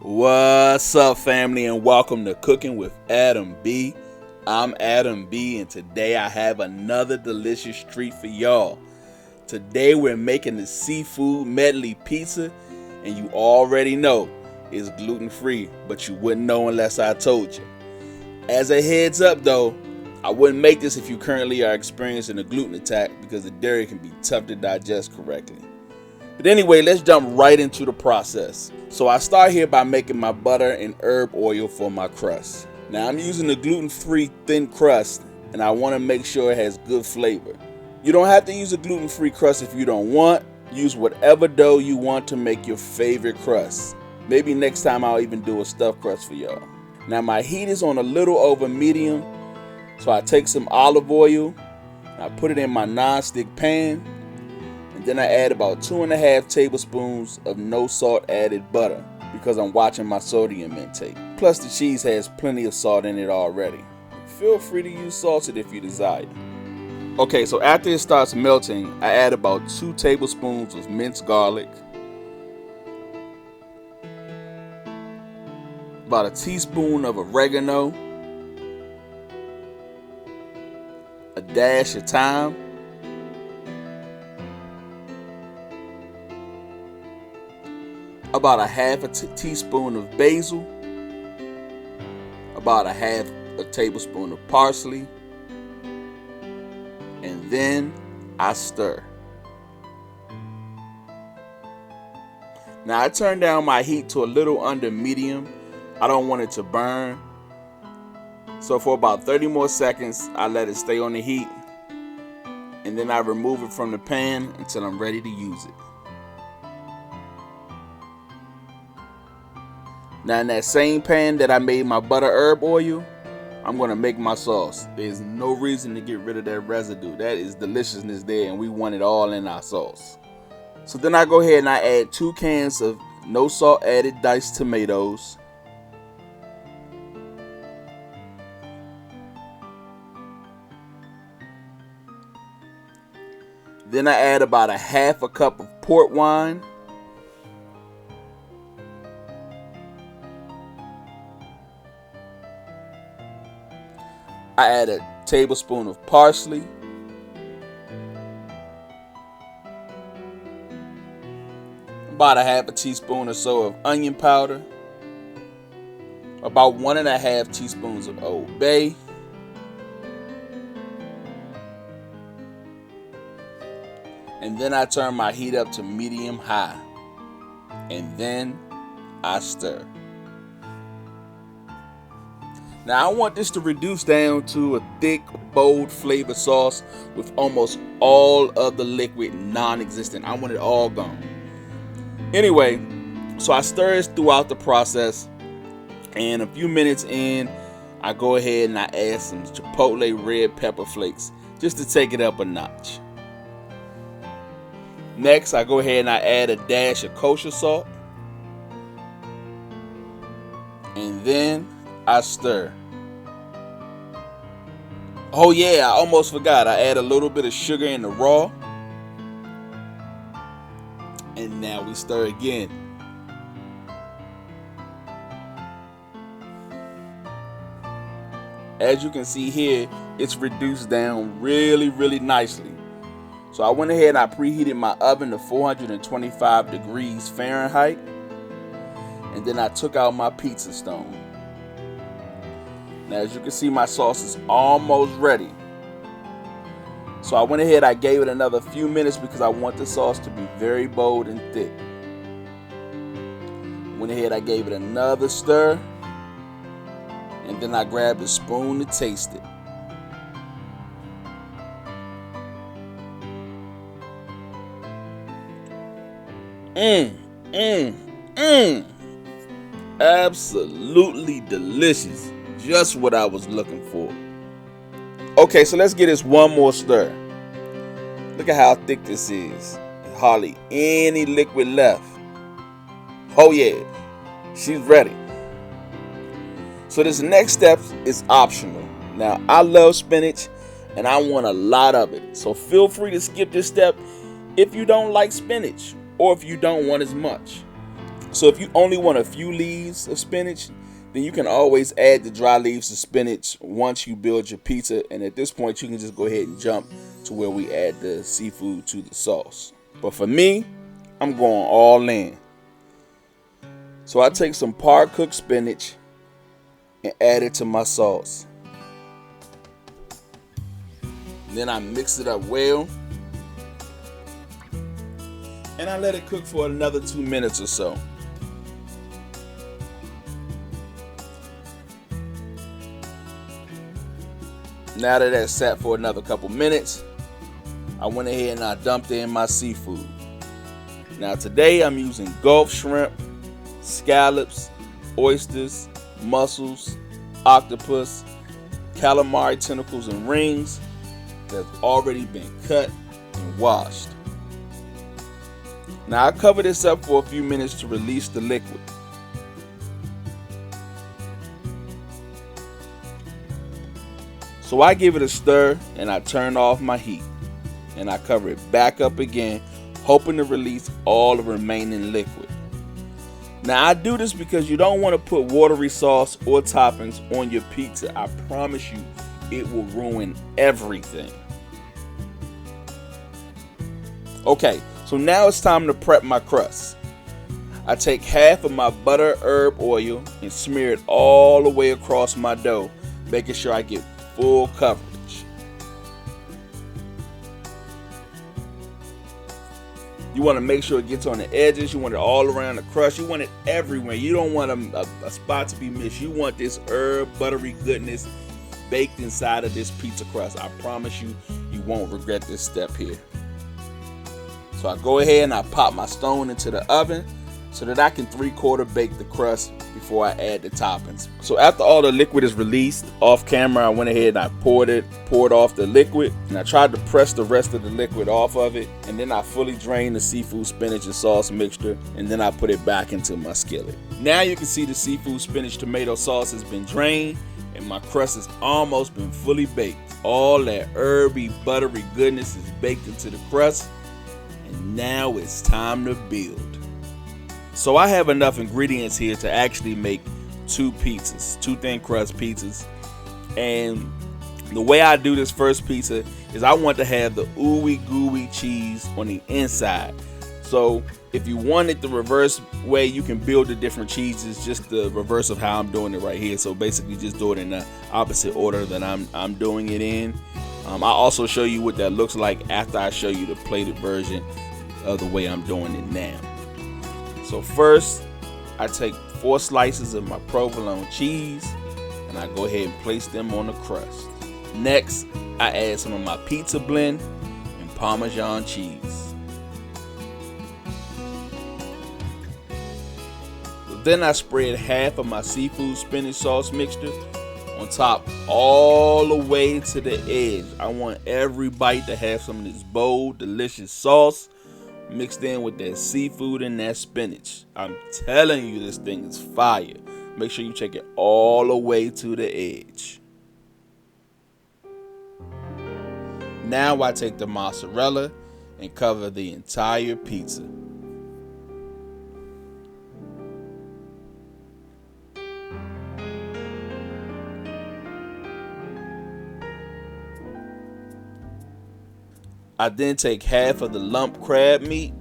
What's up, family, and welcome to Cooking with Adam B. I'm Adam B, and today I have another delicious treat for y'all. Today we're making the seafood medley pizza, and you already know it's gluten-free, but you wouldn't know unless I told you. As a heads up though, I wouldn't make this if you currently are experiencing a gluten attack because the dairy can be tough to digest correctly. But anyway, let's jump right into the process. So I start here by making my butter and herb oil for my crust. Now I'm using the gluten-free thin crust, and I want to make sure it has good flavor. You don't have to use a gluten-free crust if you don't want. Use whatever dough you want to make your favorite crust. Maybe next time I'll even do a stuffed crust for y'all. Now my heat is on a little over medium, so I take some olive oil, and I put it in my non-stick pan. Then I add about 2.5 tablespoons of no salt added butter because I'm watching my sodium intake. Plus the cheese has plenty of salt in it already. Feel free to use salted if you desire. Okay, so after it starts melting, I add about 2 tablespoons of minced garlic, about a teaspoon of oregano, a dash of thyme, about a half a teaspoon of basil, about a half a tablespoon of parsley, and then I stir. Now I turn down my heat to a little under medium. I don't want it to burn. So for about 30 more seconds, I let it stay on the heat, and then I remove it from the pan until I'm ready to use it. Now in that same pan that I made my butter herb oil, I'm going to make my sauce. There's no reason to get rid of that residue. That is deliciousness there, and we want it all in our sauce. So then I go ahead and I add 2 cans of no salt added diced tomatoes. Then I add about a half a cup of port wine. I add a tablespoon of parsley, about a half a teaspoon or so of onion powder, about 1.5 teaspoons of Old Bay, and then I turn my heat up to medium high, and then I stir. Now I want this to reduce down to a thick, bold flavor sauce with almost all of the liquid non-existent. I want it all gone. Anyway, so I stir this throughout the process, and a few minutes in, I go ahead and I add some Chipotle red pepper flakes just to take it up a notch. Next, I go ahead and I add a dash of Kosher Salt, and then I stir. Oh yeah, I almost forgot. I add a little bit of sugar in the raw. And now we stir again. As you can see here, it's reduced down really nicely. So I went ahead and I preheated my oven to 425 degrees Fahrenheit. And then I took out my pizza stone. Now as you can see, my sauce is almost ready. So I went ahead, I gave it another few minutes because I want the sauce to be very bold and thick. Went ahead, I gave it another stir, and then I grabbed a spoon to taste it. Absolutely delicious. Just what I was looking for. Okay, so let's get this one more stir. Look at how thick this is. Hardly any liquid left. Oh yeah, she's ready. So this next step is optional. Now I love spinach and I want a lot of it. So feel free to skip this step if you don't like spinach or if you don't want as much. So if you only want a few leaves of spinach, then you can always add the dry leaves of spinach once you build your pizza. And at this point, you can just go ahead and jump to where we add the seafood to the sauce. But for me, I'm going all in. So I take some par-cooked spinach and add it to my sauce. Then I mix it up well. And I let it cook for another 2 minutes or so. Now that that's sat for another couple minutes, I went ahead and I dumped in my seafood. Now today I'm using Gulf shrimp, scallops, oysters, mussels, octopus, calamari tentacles and rings that's already been cut and washed. Now I cover this up for a few minutes to release the liquid. So I give it a stir and I turn off my heat. And I cover it back up again, hoping to release all the remaining liquid. Now I do this because you don't want to put watery sauce or toppings on your pizza. I promise you, it will ruin everything. Okay, so now it's time to prep my crust. I take half of my butter herb oil and smear it all the way across my dough, making sure I get full coverage. You want to make sure it gets on the edges. You want it all around the crust. You want it everywhere. You don't want a spot to be missed. You want this herb, buttery goodness baked inside of this pizza crust. I promise you, you won't regret this step here. So I go ahead and I pop my stone into the oven so that I can 3/4 bake the crust before I add the toppings. So after all the liquid is released off camera, I went ahead and I poured off the liquid, and I tried to press the rest of the liquid off of it, and then I fully drained the seafood, spinach, and sauce mixture, and then I put it back into my skillet. Now you can see the seafood, spinach, tomato sauce has been drained, and my crust has almost been fully baked. All that herby, buttery goodness is baked into the crust, and now it's time to build. So I have enough ingredients here to actually make 2 pizzas, 2 thin crust pizzas. And the way I do this first pizza is I want to have the ooey gooey cheese on the inside. So if you want it the reverse way, you can build the different cheeses, just the reverse of how I'm doing it right here. So basically just do it in the opposite order that I'm doing it in. I'll also show you what that looks like after I show you the plated version of the way I'm doing it now. So first, I take 4 slices of my provolone cheese and I go ahead and place them on the crust. Next, I add some of my pizza blend and Parmesan cheese. Then I spread half of my seafood spinach sauce mixture on top all the way to the edge. I want every bite to have some of this bold, delicious sauce mixed in with that seafood and that spinach. I'm telling you, this thing is fire. Make sure you check it all the way to the edge. Now I take the mozzarella and cover the entire pizza. I then take half of the lump crab meat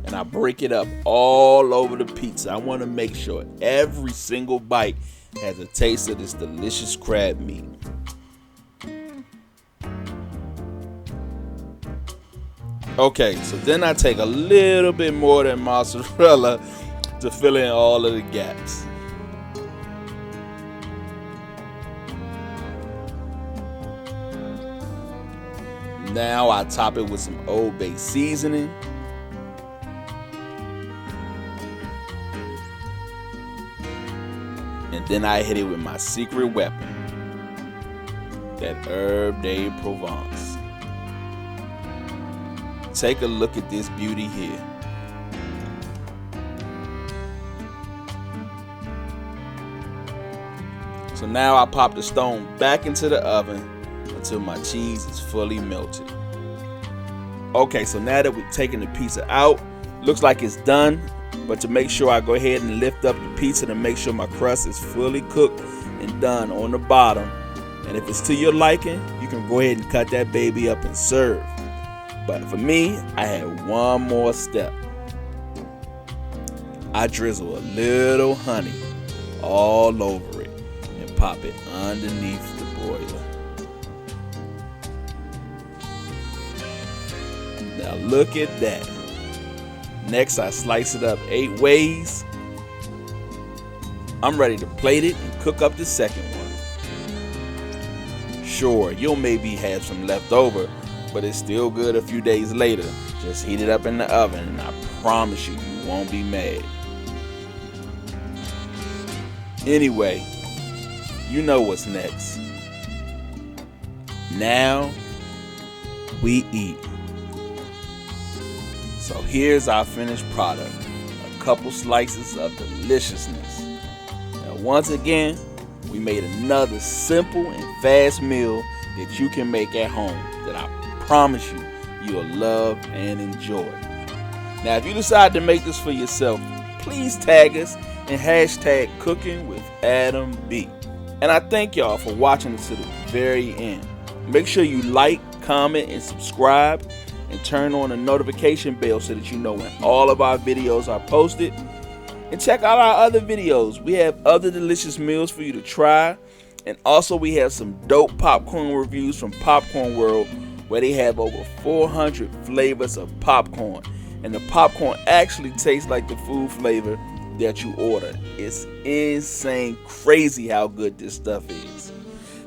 and I break it up all over the pizza. I want to make sure every single bite has a taste of this delicious crab meat. Okay, so then I take a little bit more than mozzarella to fill in all of the gaps. Now I top it with some Old Bay seasoning. And then I hit it with my secret weapon, that herb de Provence. Take a look at this beauty here. So now I pop the stone back into the oven until my cheese is fully melted. Okay, so now that we've taken the pizza out, looks like it's done. But to make sure, I go ahead and lift up the pizza to make sure my crust is fully cooked and done on the bottom. And if it's to your liking, you can go ahead and cut that baby up and serve. But for me, I had one more step. I drizzle a little honey all over it and pop it underneath the broiler. Now look at that. Next, I slice it up 8 ways. I'm ready to plate it and cook up the second one. Sure, you'll maybe have some left over, but it's still good a few days later. Just heat it up in the oven and I promise you, you won't be mad. Anyway, you know what's next. Now, we eat. So here's our finished product. A couple slices of deliciousness. Now once again, we made another simple and fast meal that you can make at home that I promise you, you'll love and enjoy. Now if you decide to make this for yourself, please tag us and hashtag Cooking with Adam B. And I thank y'all for watching to the very end. Make sure you like, comment, and subscribe, and turn on the notification bell so that you know when all of our videos are posted. And check out our other videos. We have other delicious meals for you to try. And also we have some dope popcorn reviews from Popcorn World, where they have over 400 flavors of popcorn. And the popcorn actually tastes like the food flavor that you order. It's insane, crazy how good this stuff is.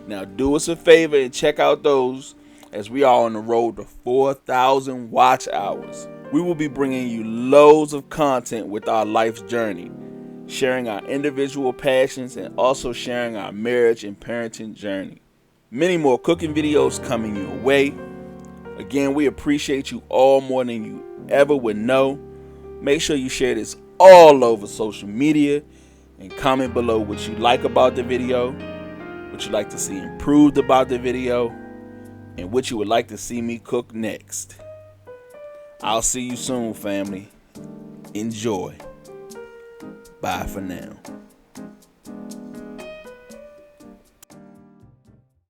Now do us a favor and check out those, as we are on the road to 4,000 watch hours. We will be bringing you loads of content with our life's journey, sharing our individual passions and also sharing our marriage and parenting journey. Many more cooking videos coming your way. Again, we appreciate you all more than you ever would know. Make sure you share this all over social media and comment below what you like about the video, what you'd like to see improved about the video, and what you would like to see me cook next. I'll see you soon, family. Enjoy. Bye for now.